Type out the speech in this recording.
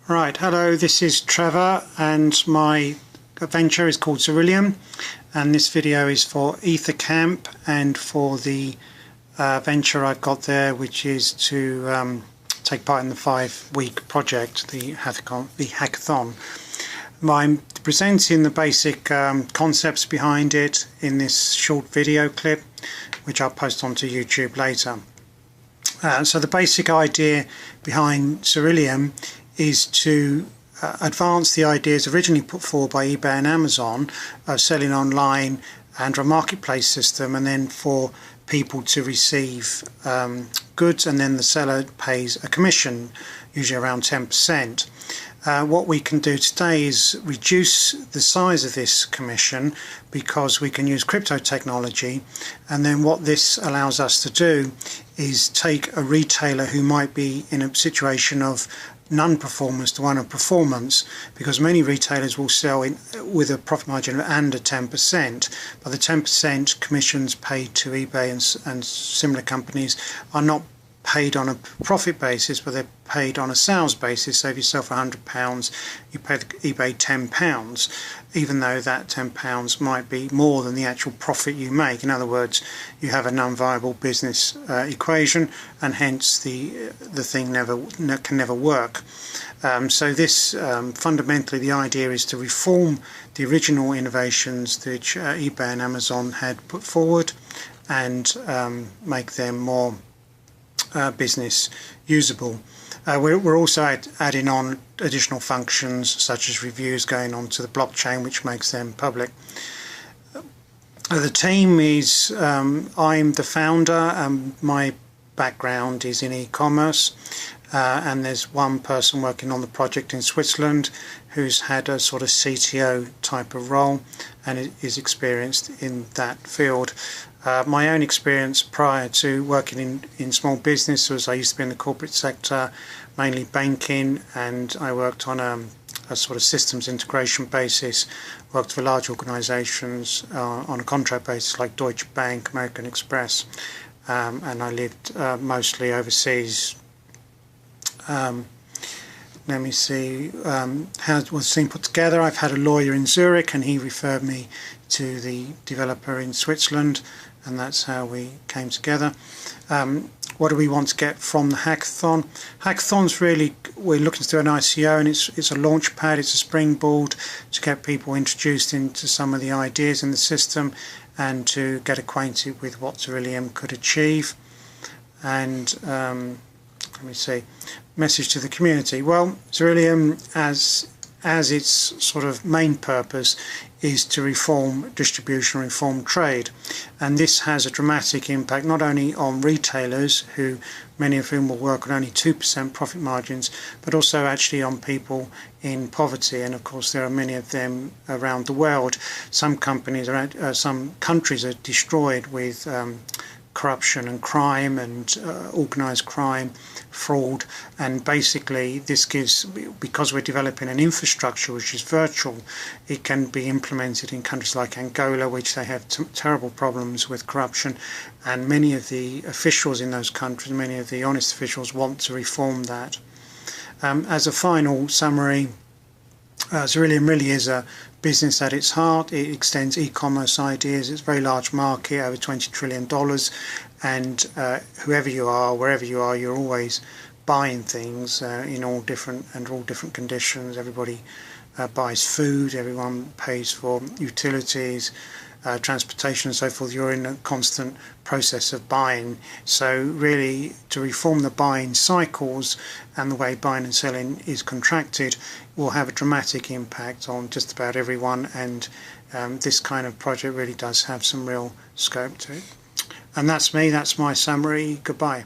Right, hello, this is Trevor and my venture is called Zillerium, and this video is for Ether.camp and for the venture I've got there, which is to take part in the 5-week project, the hackathon. I'm presenting the basic concepts behind it in this short video clip, which I'll post onto YouTube later. So the basic idea behind Zillerium is to advance the ideas originally put forward by eBay and Amazon of selling online and a marketplace system, and then for people to receive goods, and then the seller pays a commission, usually around 10%. What we can do today is reduce the size of this commission because we can use crypto technology, and then what this allows us to do is take a retailer who might be in a situation of non-performance to one of performance, because many retailers will sell with a profit margin of under 10%, but the 10% commissions paid to eBay and similar companies are not paid on a profit basis, but they're paid on a sales basis. So if you sell for £100, you pay eBay £10, even though that £10 might be more than the actual profit you make. In other words, you have a non-viable business equation, and hence the thing can never work. So this fundamentally, the idea is to reform the original innovations which eBay and Amazon had put forward, and make them more business usable. We're also adding on additional functions such as reviews going onto the blockchain, which makes them public. The team is, I'm the founder, and my background is in e-commerce, and there's one person working on the project in Switzerland who's had a sort of CTO type of role and is experienced in that field. My own experience prior to working in small business was I used to be in the corporate sector, mainly banking, and I worked on a sort of systems integration basis, worked for large organisations on a contract basis like Deutsche Bank, American Express, and I lived mostly overseas. Let me see how it was being put together. I've had a lawyer in Zurich, and he referred me to the developer in Switzerland, and that's how we came together. What do we want to get from the hackathon? Hackathon's really, we're looking to do an ICO, and it's a launch pad, it's a springboard to get people introduced into some of the ideas in the system and to get acquainted with what Zillerium could achieve. And let me see, message to the community. Well, Zillerium, as its sort of main purpose, is to reform distribution, reform trade, and this has a dramatic impact not only on retailers, who many of whom will work on only 2% profit margins, but also actually on people in poverty, and of course there are many of them around the world. Some countries are destroyed with corruption and crime and organised crime, fraud, and basically this gives, because we're developing an infrastructure which is virtual, it can be implemented in countries like Angola, which they have terrible problems with corruption, and many of the officials in those countries, many of the honest officials, want to reform that. As a final summary, Zillerium really is a business at its heart. It extends e-commerce ideas. It's a very large market, over $20 trillion, and whoever you are, wherever you are, you're always buying things in all different conditions. Everybody buys food, everyone pays for utilities, transportation and so forth. You're in a constant process of buying. So really, to reform the buying cycles and the way buying and selling is contracted will have a dramatic impact on just about everyone, and this kind of project really does have some real scope to it. And that's me, that's my summary. Goodbye.